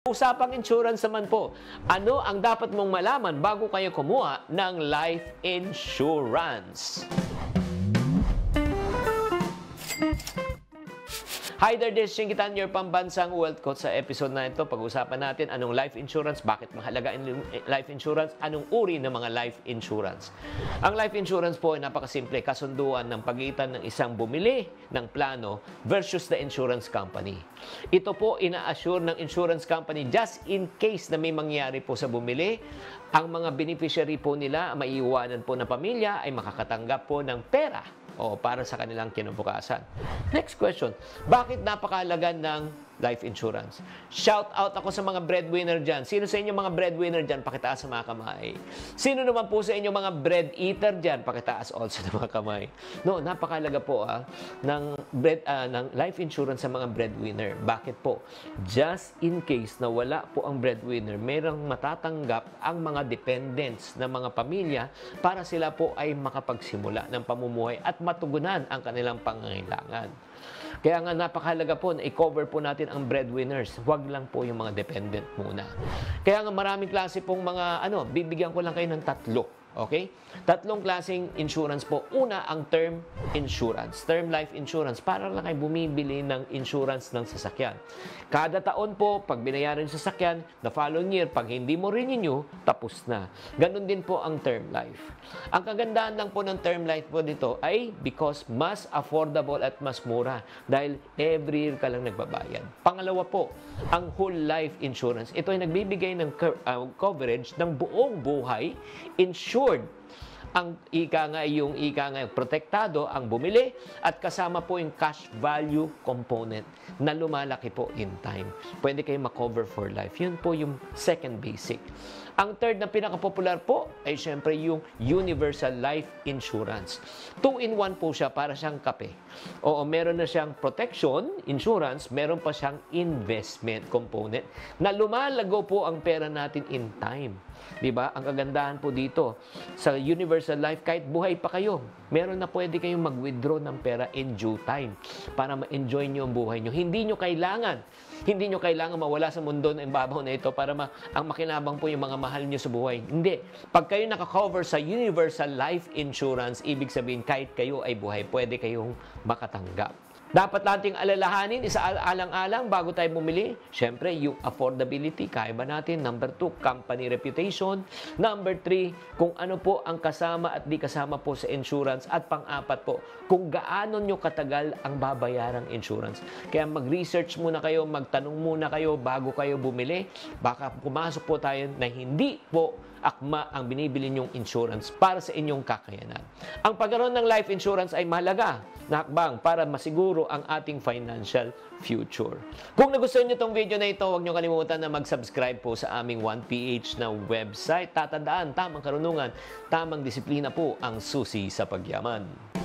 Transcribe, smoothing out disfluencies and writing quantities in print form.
Usapang insurance naman po, ano ang dapat mong malaman bago kayo kumuha ng life insurance? Hi there, this is Shingitan, your pambansang wealth coach. Sa episode na ito, pag-usapan natin anong life insurance, bakit mahalaga ang life insurance, anong uri ng mga life insurance. Ang life insurance po ay napakasimple, kasunduan ng pagitan ng isang bumili ng plano versus the insurance company. Ito po ina-assure ng insurance company just in case na may mangyari po sa bumili, ang mga beneficiary po nila, maiiwanan po na pamilya ay makakatanggap po ng pera o para sa kanilang kinabukasan. Next question, bakit napakahalaga ng life insurance? Shout out ako sa mga breadwinner dyan. Sino sa inyo mga breadwinner dyan? Pakitaas sa mga kamay. Sino naman po sa inyo mga bread eater dyan? Pakitaas also sa mga kamay. No, napakahalaga po ng life insurance sa mga breadwinner. Bakit po? Just in case na wala po ang breadwinner, mayroong matatanggap ang mga dependents ng mga pamilya para sila po ay makapagsimula ng pamumuhay at matugunan ang kanilang pangangailangan. Kaya nga napakahalaga po na i-cover po natin ang breadwinners. Huwag lang po yung mga dependent muna. Kaya nga maraming klase pong mga, bibigyan ko lang kayo ng tatlo. Okay? Tatlong klaseng insurance po. Una, ang term insurance. Term life insurance. Para lang kayo bumibili ng insurance ng sasakyan. Kada taon po, pag binayaran yung sasakyan, the following year, pag hindi mo renew, tapos na. Ganon din po ang term life. Ang kagandahan lang po ng term life po dito ay because mas affordable at mas mura. Dahil every year ka lang nagbabayad. Pangalawa po, ang whole life insurance. Ito ay nagbibigay ng coverage ng buong buhay, insured. Ang yung protektado ang bumili at kasama po yung cash value component na lumalaki po in time. Pwede kayo makover for life. Yun po yung second basic. Ang third na pinaka-popular po ay syempre yung universal life insurance. 2-in-1 po siya, para siyang kape. Oo, meron na siyang protection, insurance, meron pa siyang investment component na lumalago po ang pera natin in time. Diba? Ang kagandahan po dito, sa universal life, kahit buhay pa kayo, meron na pwede kayong mag-withdraw ng pera in due time para ma-enjoy nyo ang buhay nyo. Hindi nyo kailangan mawala sa mundo na imbabaw na ito para ang makinabang po yung mga mahal nyo sa buhay. Hindi. Pag kayo nakakover sa universal life insurance, ibig sabihin kahit kayo ay buhay, pwede kayong makatanggap. Dapat nating alalahanin, isaalang-alang bago tayo bumili. Siyempre, yung affordability, kaya ba natin? Number 2, company reputation. Number 3, kung ano po ang kasama at di kasama po sa insurance. At pang-apat po, kung gaano nyo katagal ang babayarang insurance. Kaya mag-research muna kayo, magtanong muna kayo bago kayo bumili. Baka pumasok po tayo na hindi po akma ang binibili nyong insurance para sa inyong kakayanan. Ang pagkaroon ng life insurance ay mahalaga na hakbang para masiguro ang ating financial future. Kung nagustuhan nyo itong video na ito, huwag nyo kalimutan na mag-subscribe po sa aming 1PH na website. Tatandaan, tamang karunungan, tamang disiplina po ang susi sa pagyaman.